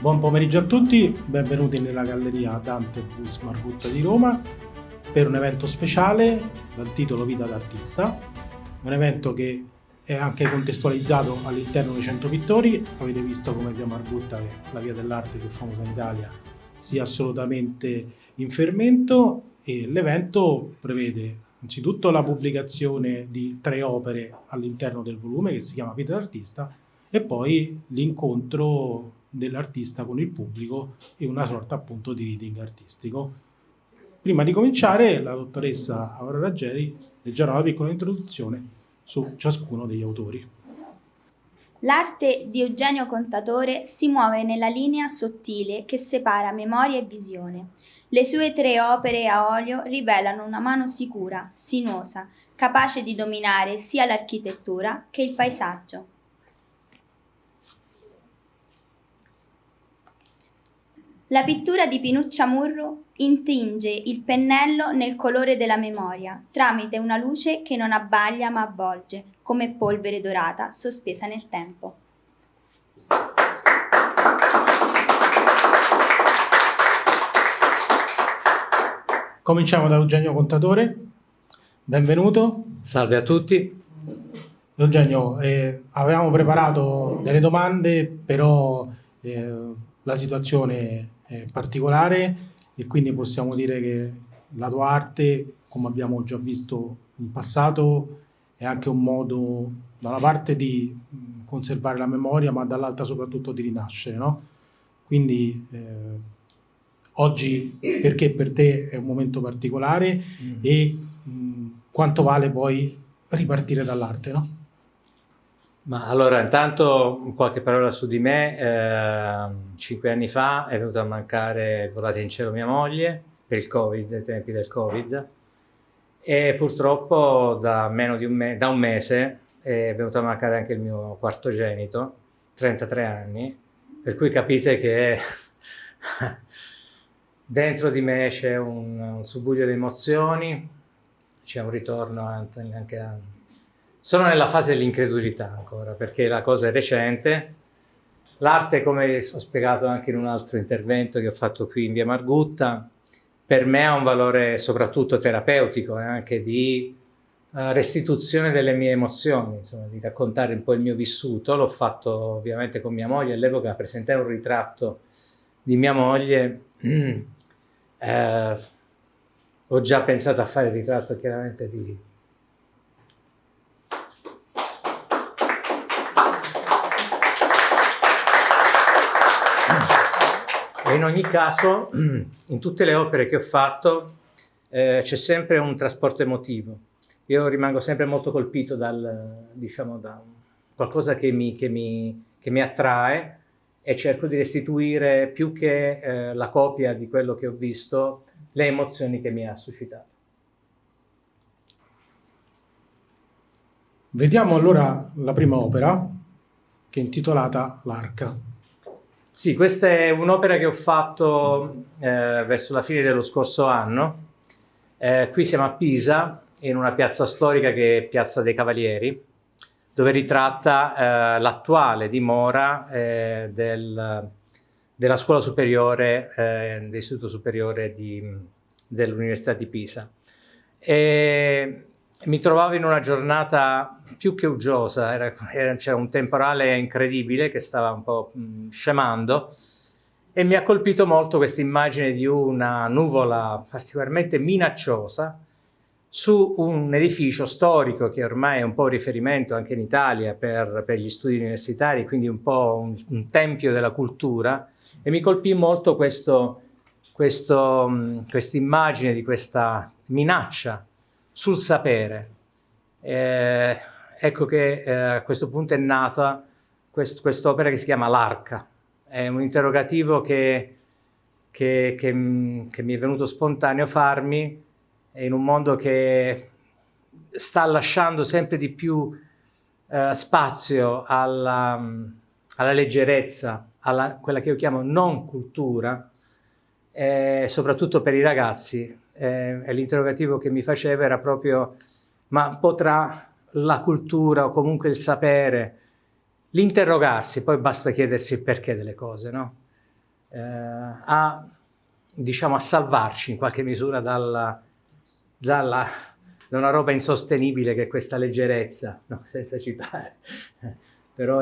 Buon pomeriggio a tutti, benvenuti nella Galleria Dante Bus Margutta di Roma per un evento speciale dal titolo Vita d'artista, un evento che è anche contestualizzato all'interno dei 100 pittori. Avete visto come via Margutta, che è la via dell'arte più famosa in Italia, sia assolutamente in fermento, e l'evento prevede anzitutto la pubblicazione di 3 opere all'interno del volume che si chiama Vita d'artista e poi l'incontro dell'artista con il pubblico e una sorta appunto di reading artistico. Prima di cominciare, la dottoressa Aurora Raggeri leggerà una piccola introduzione su ciascuno degli autori. L'arte di Eugenio Contatore si muove nella linea sottile che separa memoria e visione. Le sue 3 opere a olio rivelano una mano sicura, sinuosa, capace di dominare sia l'architettura che il paesaggio. La pittura di Pinuccia Murru intinge il pennello nel colore della memoria, tramite una luce che non abbaglia ma avvolge, come polvere dorata sospesa nel tempo. Cominciamo da Eugenio Contatore. Benvenuto. Salve a tutti. Eugenio, avevamo preparato delle domande, però la situazione è particolare e quindi possiamo dire che la tua arte, come abbiamo già visto in passato, è anche un modo da una parte di conservare la memoria, ma dall'altra soprattutto di rinascere, no? Quindi oggi perché per te è un momento particolare e quanto vale poi ripartire dall'arte, no? Ma allora, intanto qualche parola su di me. 5 anni fa è venuta a mancare volata in cielo mia moglie per il Covid, ai tempi del Covid, e purtroppo da un mese è venuto a mancare anche il mio quartogenito, 33 anni, per cui capite che dentro di me c'è un subbuglio di emozioni, c'è un ritorno anche a... Sono nella fase dell'incredulità ancora, perché la cosa è recente. L'arte, come ho spiegato anche in un altro intervento che ho fatto qui in via Margutta, per me ha un valore soprattutto terapeutico e anche di restituzione delle mie emozioni, insomma, di raccontare un po' il mio vissuto. L'ho fatto ovviamente con mia moglie, all'epoca presentai un ritratto di mia moglie. Ho già pensato a fare il ritratto chiaramente di... In ogni caso, in tutte le opere che ho fatto c'è sempre un trasporto emotivo. Io rimango sempre molto colpito da qualcosa che mi attrae e cerco di restituire, più che la copia di quello che ho visto, le emozioni che mi ha suscitato. Vediamo allora la prima opera, che è intitolata L'Arca. Sì, questa è un'opera che ho fatto verso la fine dello scorso anno. Qui siamo a Pisa, in una piazza storica che è Piazza dei Cavalieri, dove ritratta l'attuale dimora della scuola superiore, dell'Istituto Superiore dell'Università di Pisa. E mi trovavo in una giornata più che uggiosa, c'era un temporale incredibile che stava un po' scemando e mi ha colpito molto questa immagine di una nuvola particolarmente minacciosa su un edificio storico che ormai è un po' riferimento anche in Italia per gli studi universitari, quindi un po' un tempio della cultura, e mi colpì molto questa immagine di questa minaccia sul sapere. Ecco che a questo punto è nata quest'opera che si chiama L'Arca. È un interrogativo che mi è venuto spontaneo farmi in un mondo che sta lasciando sempre di più spazio alla leggerezza, quella che io chiamo non cultura, soprattutto per i ragazzi. E l'interrogativo che mi faceva era proprio: ma potrà la cultura o comunque il sapere, l'interrogarsi, poi basta chiedersi il perché delle cose, no? diciamo, a salvarci in qualche misura da una roba insostenibile che è questa leggerezza, no? Senza citare. Però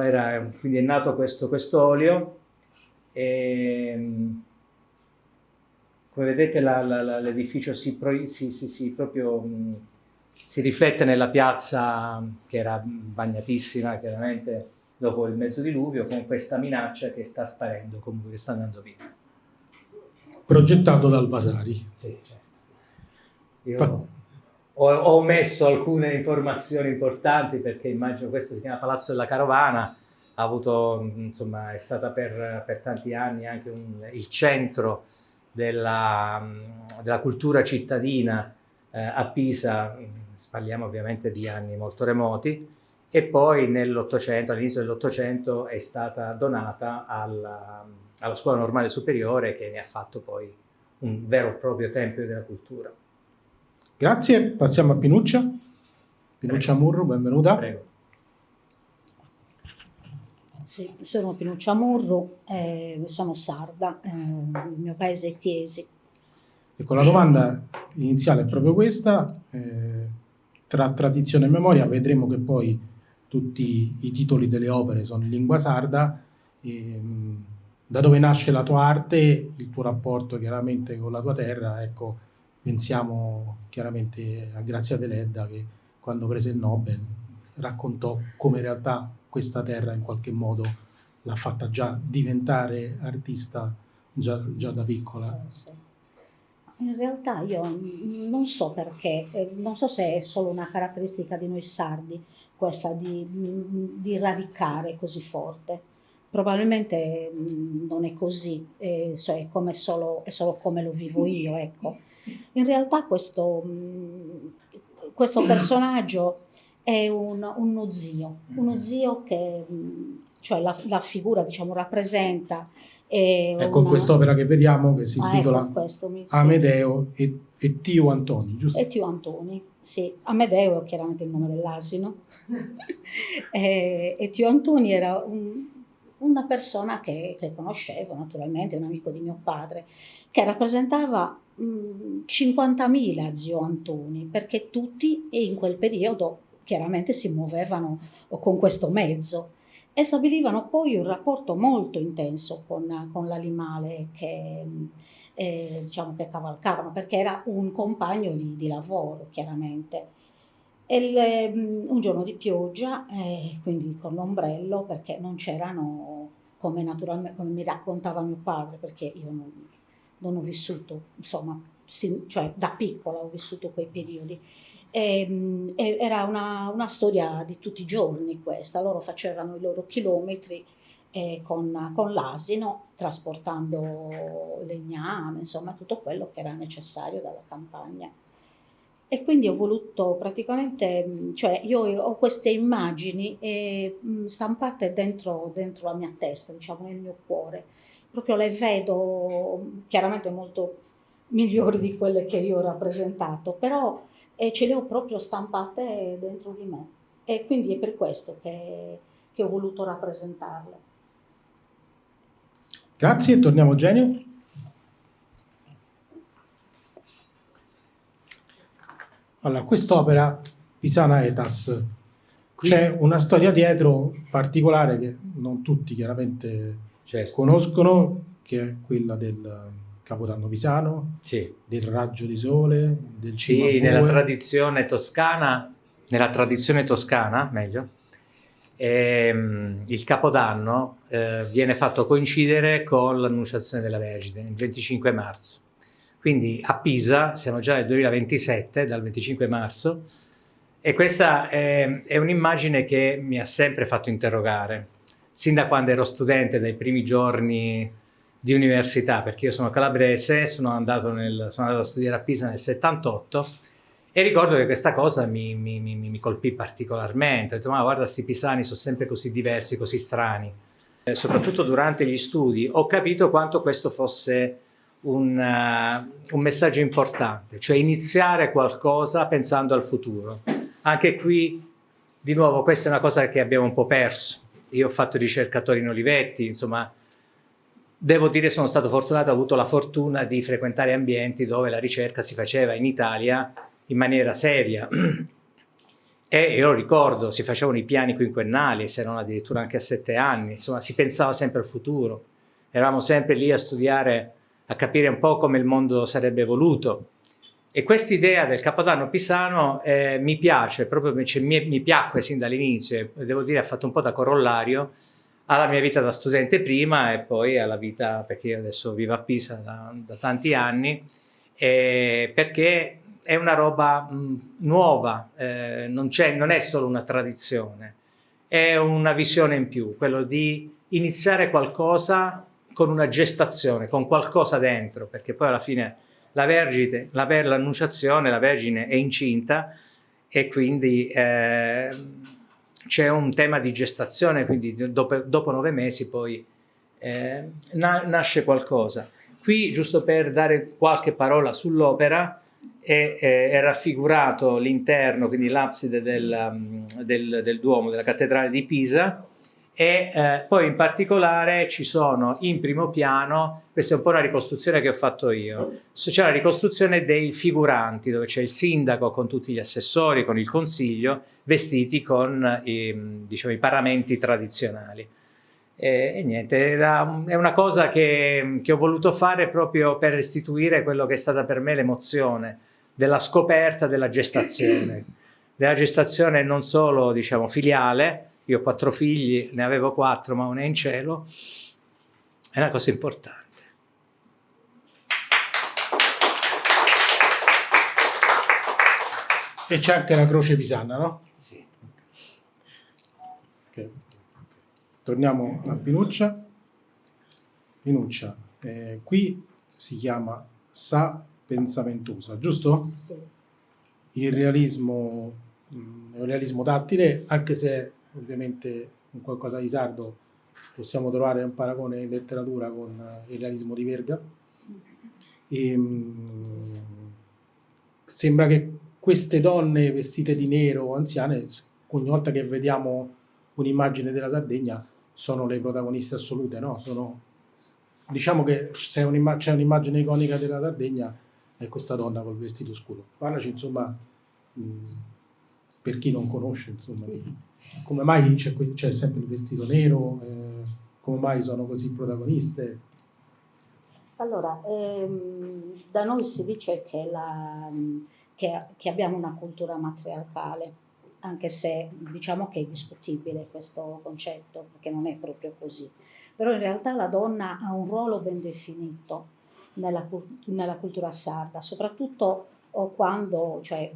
quindi è nato questo olio e come vedete l'edificio si riflette nella piazza che era bagnatissima chiaramente dopo il mezzodiluvio, con questa minaccia che sta sparendo, comunque che sta andando via. Progettato dal Vasari. Sì, certo. Io ho omesso alcune informazioni importanti perché immagino questo si chiama Palazzo della Carovana, ha avuto, insomma, è stata per tanti anni anche il centro della cultura cittadina a Pisa, parliamo ovviamente di anni molto remoti, e poi all'inizio dell'Ottocento è stata donata alla Scuola Normale Superiore, che ne ha fatto poi un vero e proprio tempio della cultura. Grazie, passiamo a Pinuccia. Pinuccia Murru, benvenuta. Prego. Sì, sono Pinuccia Murru, sono sarda, il mio paese è Tiesi. Ecco, la domanda iniziale è proprio questa. Tra tradizione e memoria vedremo che poi tutti i titoli delle opere sono in lingua sarda. Da dove nasce la tua arte, il tuo rapporto chiaramente con la tua terra? Ecco, pensiamo chiaramente a Grazia Deledda, che quando prese il Nobel raccontò come in realtà questa terra in qualche modo l'ha fatta già diventare artista già da piccola. In realtà io non so perché, non so se è solo una caratteristica di noi sardi questa di radicare così forte. Probabilmente non è così, è solo come lo vivo io, ecco. In realtà questo personaggio è uno zio che, cioè la figura, diciamo, rappresenta. Ecco, quest'opera che vediamo, che si intitola Amedeo e Tio Antoni, giusto? E Tio Antoni, sì. Amedeo è chiaramente il nome dell'asino. e Tio Antoni era una persona che conoscevo naturalmente, un amico di mio padre, che rappresentava 50.000 zio Antoni, perché tutti in quel periodo chiaramente si muovevano con questo mezzo e stabilivano poi un rapporto molto intenso con l'animale che cavalcavano, perché era un compagno di lavoro chiaramente. Un giorno di pioggia, quindi con l'ombrello, perché non c'erano, come mi raccontava mio padre, perché io non ho vissuto, insomma, cioè da piccola ho vissuto quei periodi. Era una storia di tutti i giorni questa. Loro facevano i loro chilometri con l'asino, trasportando legname, insomma tutto quello che era necessario dalla campagna. E quindi ho voluto praticamente, cioè io ho queste immagini stampate dentro la mia testa, diciamo nel mio cuore. Proprio le vedo chiaramente molto migliori di quelle che io ho rappresentato, però ce le ho proprio stampate dentro di me. E quindi è per questo che ho voluto rappresentarle. Grazie, torniamo a Eugenio. Allora, quest'opera Pisana Etas, c'è una storia dietro particolare che non tutti chiaramente conoscono, che è quella del Capodanno pisano, sì, del raggio di sole, del Sì, nella tradizione toscana, meglio, il Capodanno viene fatto coincidere con l'Annunciazione della Vergine, il 25 marzo. Quindi a Pisa siamo già nel 2027, dal 25 marzo, e questa è un'immagine che mi ha sempre fatto interrogare, sin da quando ero studente, dai primi giorni di università, perché io sono calabrese, sono andato a studiare a Pisa nel 78 e ricordo che questa cosa mi colpì particolarmente. Ho detto, ma guarda, sti pisani sono sempre così diversi, così strani. Soprattutto durante gli studi ho capito quanto questo fosse un messaggio importante, cioè iniziare qualcosa pensando al futuro. Anche qui, di nuovo, questa è una cosa che abbiamo un po' perso. Io ho fatto ricercatore in Olivetti, insomma, devo dire sono stato fortunato, ho avuto la fortuna di frequentare ambienti dove la ricerca si faceva in Italia in maniera seria. E io lo ricordo, si facevano i piani quinquennali, se non addirittura anche a 7 anni, insomma si pensava sempre al futuro, eravamo sempre lì a studiare, a capire un po' come il mondo sarebbe evoluto. E quest'idea del Capodanno pisano mi piace, proprio mi piacque sin dall'inizio, e devo dire ha fatto un po' da corollario alla mia vita da studente prima e poi alla vita, perché io adesso vivo a Pisa da tanti anni, perché è una roba nuova, non è solo una tradizione, è una visione in più, quello di iniziare qualcosa con una gestazione, con qualcosa dentro, perché poi alla fine l'annunciazione, la Vergine è incinta e quindi c'è un tema di gestazione, quindi dopo 9 mesi poi nasce qualcosa. Qui, giusto per dare qualche parola sull'opera, è raffigurato l'interno, quindi l'abside del Duomo, della cattedrale di Pisa, e poi in particolare ci sono in primo piano, questa è un po' una ricostruzione che ho fatto io, c'è la ricostruzione dei figuranti, dove c'è il sindaco con tutti gli assessori, con il consiglio, vestiti con i paramenti tradizionali. E niente, è una cosa che ho voluto fare proprio per restituire quello che è stata per me l'emozione della scoperta della gestazione non solo, diciamo, filiale. Io ho 4 figli, ne avevo 4, ma uno è in cielo, è una cosa importante. E c'è anche la croce pisana, no? Sì. Okay. Torniamo a Pinuccia. Pinuccia, qui si chiama Sapenzamentosa, giusto? Sì. Il realismo è un realismo tattile, anche se ovviamente un qualcosa di sardo possiamo trovare un paragone in letteratura con il realismo di Verga. Sembra che queste donne vestite di nero, anziane, ogni volta che vediamo un'immagine della Sardegna sono le protagoniste assolute, no? Diciamo che c'è un'immagine iconica della Sardegna, è questa donna col vestito scuro. Parlaci, insomma, per chi non conosce, insomma, come mai c'è sempre il vestito nero, come mai sono così protagoniste? Allora, da noi si dice che abbiamo una cultura matriarcale, anche se diciamo che è discutibile questo concetto, perché non è proprio così. Però in realtà la donna ha un ruolo ben definito nella cultura sarda, soprattutto quando, cioè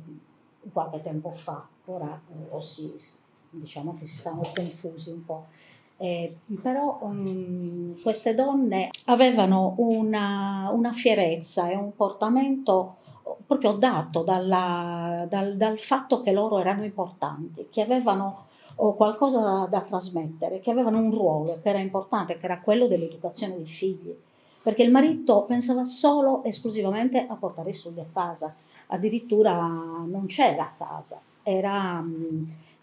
qualche tempo fa, ora diciamo che si stanno confusi un po'. Però queste donne avevano una fierezza e un portamento proprio dato dal fatto che loro erano importanti, che avevano qualcosa da trasmettere, che avevano un ruolo che era importante, che era quello dell'educazione dei figli, perché il marito pensava solo esclusivamente a portare i soldi a casa, addirittura non c'era a casa, era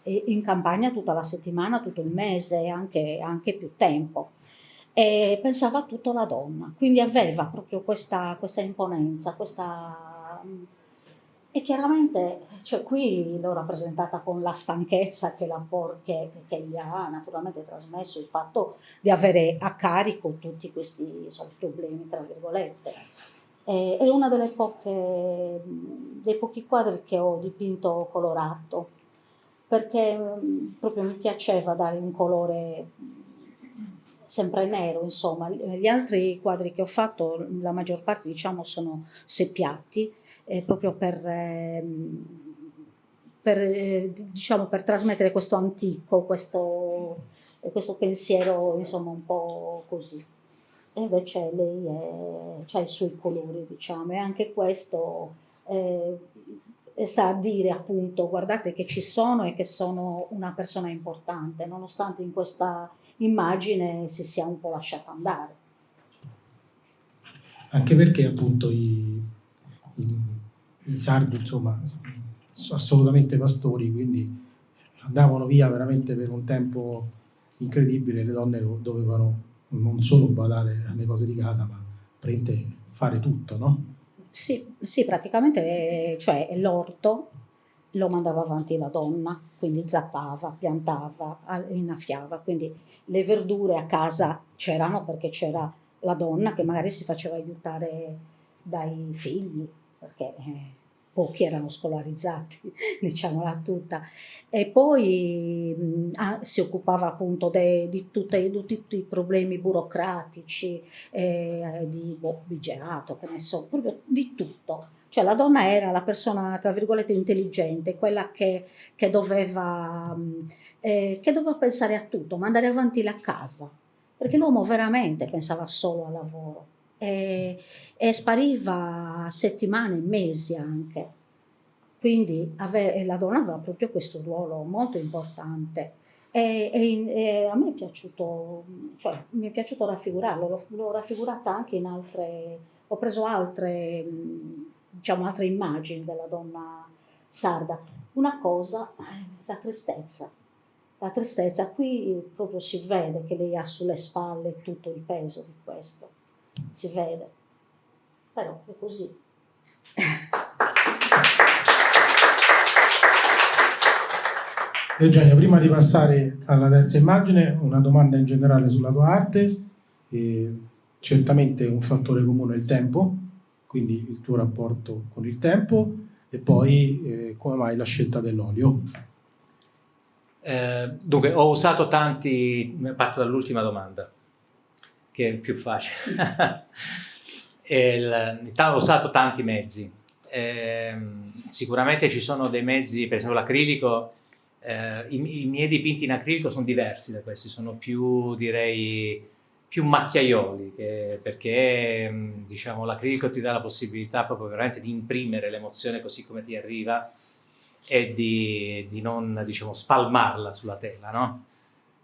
in campagna tutta la settimana, tutto il mese, anche più tempo, e pensava a tutto la donna, quindi aveva proprio questa imponenza, e chiaramente, cioè, qui l'ho rappresentata con la stanchezza che gli ha naturalmente trasmesso il fatto di avere a carico tutti questi problemi, tra virgolette. È una dei pochi quadri che ho dipinto colorato, perché proprio mi piaceva dare un colore sempre nero, insomma. Gli altri quadri che ho fatto, la maggior parte, diciamo, sono seppiati, proprio per trasmettere questo antico, questo pensiero, insomma, un po' così. E invece lei ha i suoi colori, diciamo, e anche questo sta a dire, appunto, guardate che ci sono e che sono una persona importante, nonostante in questa immagine si sia un po' lasciata andare. Anche perché appunto i sardi, insomma, sono assolutamente pastori, quindi andavano via veramente per un tempo incredibile, le donne dovevano non solo badare alle cose di casa, ma praticamente fare tutto, no? Sì, sì, praticamente, cioè l'orto lo mandava avanti la donna, quindi zappava, piantava, innaffiava, quindi le verdure a casa c'erano perché c'era la donna che magari si faceva aiutare dai figli, perché pochi erano scolarizzati, diciamola tutta, e poi si occupava appunto di tutti i problemi burocratici, di bigeato, che ne so, proprio di tutto. Cioè la donna era la persona, tra virgolette, intelligente, quella che doveva pensare a tutto, mandare avanti la casa, perché l'uomo veramente pensava solo al lavoro e spariva settimane, mesi anche. Quindi la donna aveva proprio questo ruolo molto importante. E a me è piaciuto, cioè mi è piaciuto raffigurarlo, l'ho raffigurata anche in altre, ho preso altre, diciamo, altre immagini della donna sarda. Una cosa, la tristezza. La tristezza, qui proprio si vede che lei ha sulle spalle tutto il peso di questo, si vede, però è così. Eugenio, prima di passare alla terza immagine, una domanda in generale sulla tua arte. Certamente un fattore comune è il tempo, quindi il tuo rapporto con il tempo, e poi come mai la scelta dell'olio? Dunque, ho usato parto dall'ultima domanda, che è più facile. Ho usato tanti mezzi. Sicuramente ci sono dei mezzi, per esempio l'acrilico. I miei dipinti in acrilico sono diversi da questi, sono più, direi, più macchiaioli, perché diciamo l'acrilico ti dà la possibilità proprio veramente di imprimere l'emozione così come ti arriva e di non, diciamo, spalmarla sulla tela, no?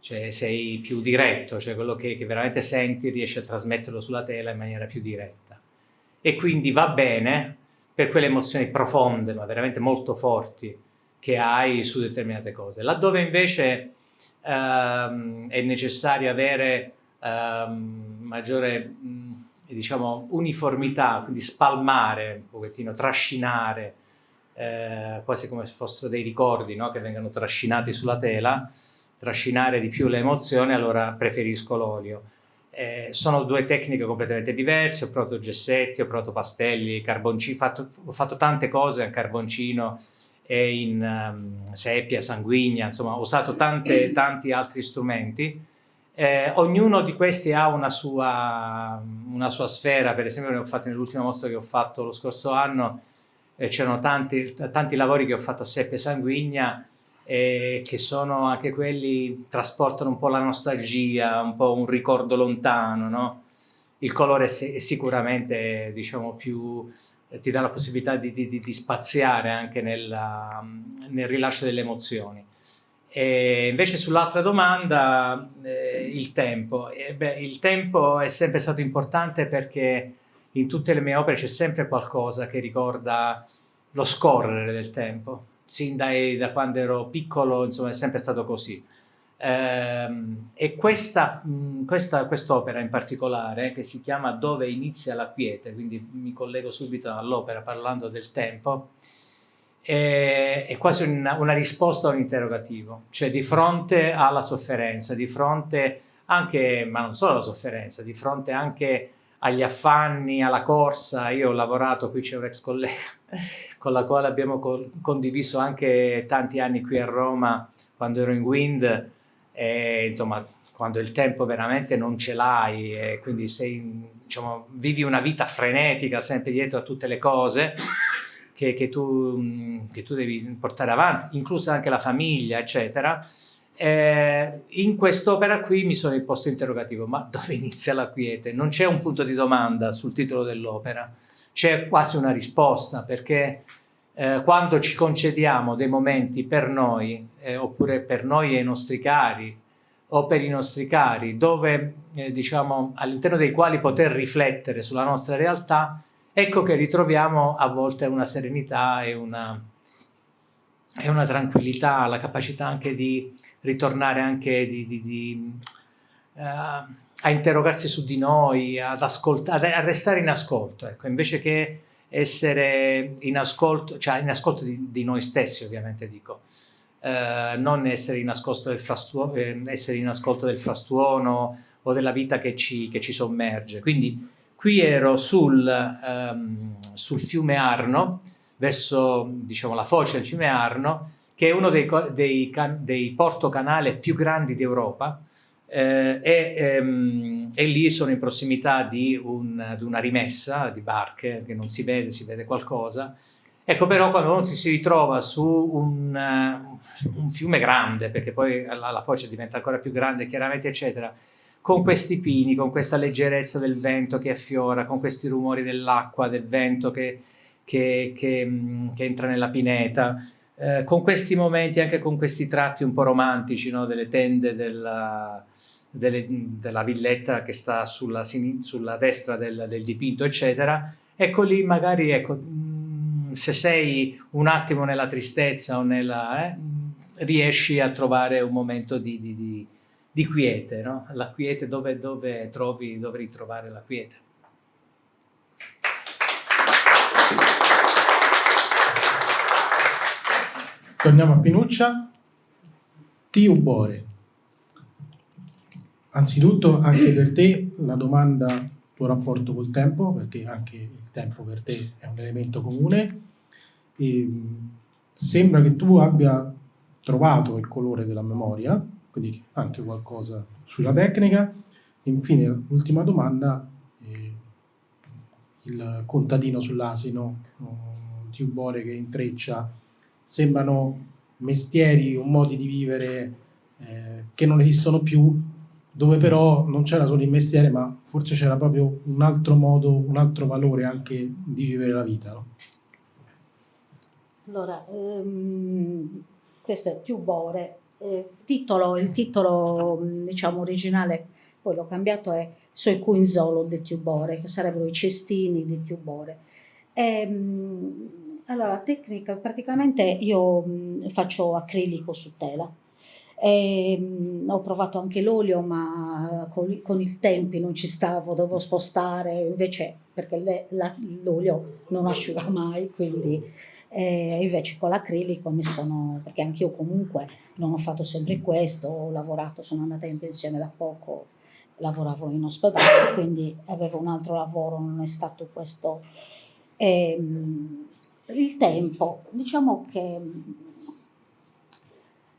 Cioè sei più diretto, cioè quello che veramente senti riesci a trasmetterlo sulla tela in maniera più diretta, e quindi va bene per quelle emozioni profonde ma veramente molto forti che hai su determinate cose. Laddove invece è necessario avere maggiore diciamo uniformità, quindi spalmare un pochettino, trascinare, quasi come se fossero dei ricordi, no? Che vengono trascinati sulla tela, trascinare di più le emozioni, allora preferisco l'olio. Sono due tecniche completamente diverse, ho provato gessetti, ho provato pastelli, carboncino, ho fatto tante cose a carboncino e in seppia, sanguigna, insomma ho usato tanti altri strumenti. Ognuno di questi ha una sua sfera. Per esempio ne ho fatto nell'ultima mostra che ho fatto lo scorso anno, c'erano tanti lavori che ho fatto a seppia e sanguigna, che sono anche quelli, trasportano un po' la nostalgia, un po' un ricordo lontano, no? Il colore è sicuramente, diciamo, più ti dà la possibilità di spaziare anche nel rilascio delle emozioni. E invece sull'altra domanda, il tempo. Il tempo è sempre stato importante perché in tutte le mie opere c'è sempre qualcosa che ricorda lo scorrere del tempo. Sin da quando ero piccolo, insomma, è sempre stato così. E quest'opera in particolare, che si chiama Dove inizia la quiete, quindi mi collego subito all'opera parlando del tempo, è quasi una risposta a un interrogativo, cioè di fronte alla sofferenza, di fronte anche, ma non solo alla sofferenza, di fronte anche agli affanni, alla corsa. Io ho lavorato, qui c'è un ex collega con la quale abbiamo condiviso anche tanti anni qui a Roma quando ero in Wind, insomma, quando il tempo veramente non ce l'hai e quindi diciamo, vivi una vita frenetica sempre dietro a tutte le cose che tu devi portare avanti, inclusa anche la famiglia, eccetera. In quest'opera qui mi sono posto interrogativo: ma dove inizia la quiete? Non c'è un punto di domanda sul titolo dell'opera, c'è quasi una risposta, perché quando ci concediamo dei momenti per noi, oppure per noi e i nostri cari, o per i nostri cari, dove diciamo, all'interno dei quali poter riflettere sulla nostra realtà, ecco che ritroviamo a volte una serenità e una tranquillità, la capacità anche di ritornare anche a interrogarsi su di noi, ad ascoltare, a restare in ascolto, ecco, invece che essere in ascolto, cioè in ascolto di noi stessi, ovviamente dico. Non essere in ascolto essere in ascolto del frastuono o della vita che ci sommerge. Quindi qui ero sul fiume Arno, verso, diciamo, la foce del fiume Arno, che è uno dei portocanale più grandi d'Europa, e lì sono in prossimità di una rimessa di barche, che non si vede qualcosa. Ecco, però quando uno si ritrova su un fiume grande, perché poi la foce diventa ancora più grande, chiaramente, eccetera, con questi pini, con questa leggerezza del vento che affiora, con questi rumori dell'acqua, del vento che entra nella pineta, con questi momenti, anche con questi tratti un po' romantici, no? Delle tende della villetta che sta sulla destra del dipinto, eccetera. Ecco, lì magari, ecco, se sei un attimo nella tristezza o riesci a trovare un momento di quiete, no? La quiete, dove ritrovare la quiete. Torniamo a Pinuccia. Tiubore. Anzitutto anche per te la domanda, tuo rapporto col tempo, perché anche il tempo per te è un elemento comune. E sembra che tu abbia trovato il colore della memoria, quindi anche qualcosa sulla tecnica. Infine, l'ultima domanda, il contadino sull'asino, Tiubore che intreccia, sembrano mestieri o modi di vivere che non esistono più, dove però non c'era solo il mestiere, ma forse c'era proprio un altro modo, un altro valore anche di vivere la vita, no? Allora, questo è Tiubore. Il titolo diciamo originale, poi l'ho cambiato, è Soi Cuinzolo de Tiubore, che sarebbero i cestini di Tiubore. Allora, la tecnica, praticamente io faccio acrilico su tela. Ho provato anche l'olio, ma con i tempi non ci stavo, dovevo spostare, invece perché l'olio non asciuga mai, quindi invece con l'acrilico perché anch'io comunque non ho fatto sempre questo, ho lavorato, sono andata in pensione da poco, lavoravo in ospedale, quindi avevo un altro lavoro, non è stato questo. Il tempo, diciamo che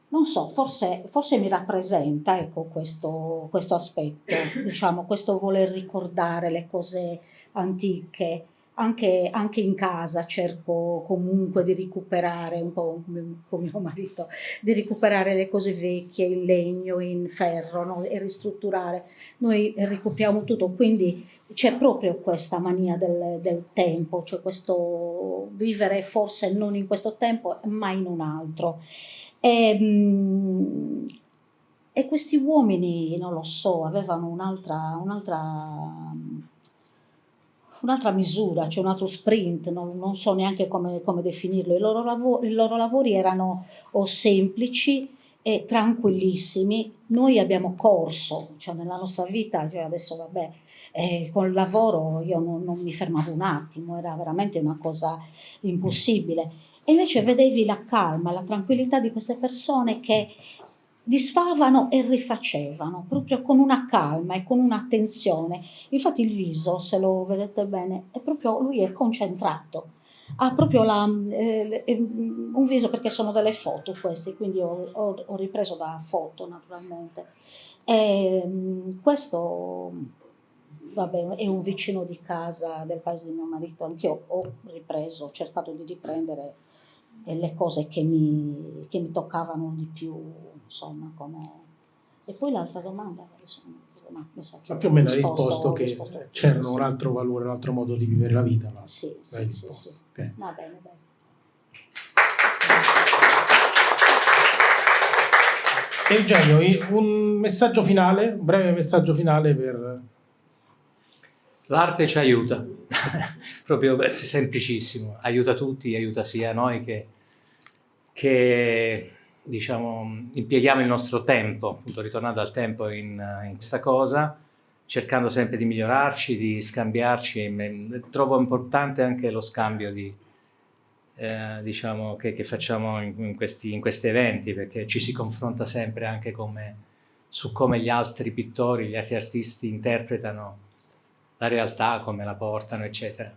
non so, forse mi rappresenta, ecco, questo aspetto, diciamo, questo voler ricordare le cose antiche. Anche in casa cerco comunque di recuperare, un po' con mio marito, di recuperare le cose vecchie in legno, in ferro, no? E ristrutturare. Noi recuperiamo tutto, quindi c'è proprio questa mania del tempo, cioè questo vivere forse non in questo tempo ma in un altro. E questi uomini, non lo so, avevano un'altra misura, cioè un altro sprint, non so neanche come definirlo. I loro lavori erano semplici e tranquillissimi. Noi abbiamo corso, cioè nella nostra vita, cioè adesso vabbè, con il lavoro io non mi fermavo un attimo, era veramente una cosa impossibile. E invece vedevi la calma, la tranquillità di queste persone che disfavano e rifacevano, proprio con una calma e con un'attenzione. Infatti il viso, se lo vedete bene, lui è concentrato, ha proprio un viso, perché sono delle foto queste, quindi ho ripreso da foto naturalmente. Questo, vabbè, è un vicino di casa del paese di mio marito, anch'io ho cercato di riprendere le cose che mi toccavano di più, insomma, come. E poi l'altra domanda, adesso mi sa che ma più o meno hai risposto che c'era un altro valore, un altro modo di vivere la vita, ma sì. Okay. Va bene. Eugenio, un messaggio finale, un breve messaggio finale per. L'arte ci aiuta, proprio semplicissimo, aiuta tutti, aiuta sia noi che diciamo impieghiamo il nostro tempo, appunto ritornando al tempo in questa cosa, cercando sempre di migliorarci, di scambiarci. Trovo importante anche lo scambio diciamo, che facciamo in questi eventi, perché ci si confronta sempre anche su come gli altri pittori, gli altri artisti interpretano la realtà, come la portano, eccetera.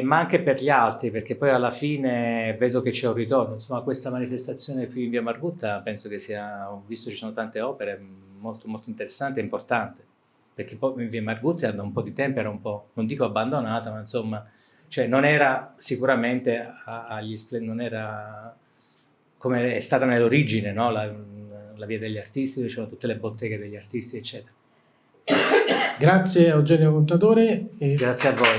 Ma anche per gli altri, perché poi alla fine vedo che c'è un ritorno. Insomma, questa manifestazione qui in via Margutta penso che ho visto ci sono tante opere molto, molto interessanti e importanti, perché poi in via Margutta da un po' di tempo era un po', non dico abbandonata, ma insomma, cioè non era sicuramente non era come è stata nell'origine, no? La via degli artisti, dove c'erano tutte le botteghe degli artisti, eccetera. Grazie a Eugenio Contatore. Grazie a voi.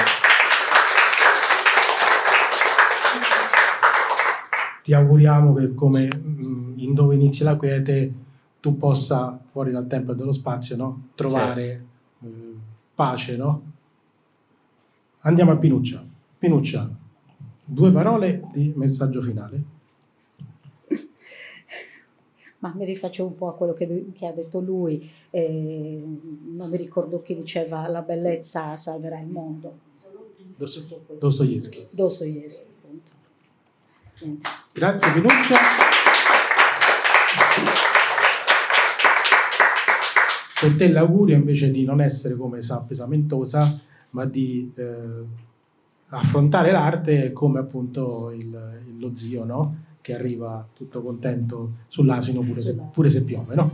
Ti auguriamo che, come in Dove inizia la quiete, tu possa, fuori dal tempo e dello spazio, no? Trovare pace, no? Andiamo a Pinuccia. Pinuccia, 2 parole di messaggio finale. Ma mi rifaccio un po' a quello che ha detto lui, non mi ricordo chi diceva la bellezza salverà il mondo. Dostoevskij. Dostoevskij, appunto. Niente. Grazie Pinuccia. Per te l'augurio invece di non essere come pesamentosa, ma di affrontare l'arte come appunto lo zio, no? Che arriva tutto contento sull'asino pure se piove, no?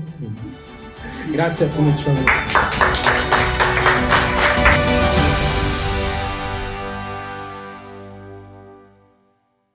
Grazie a Pinuccia.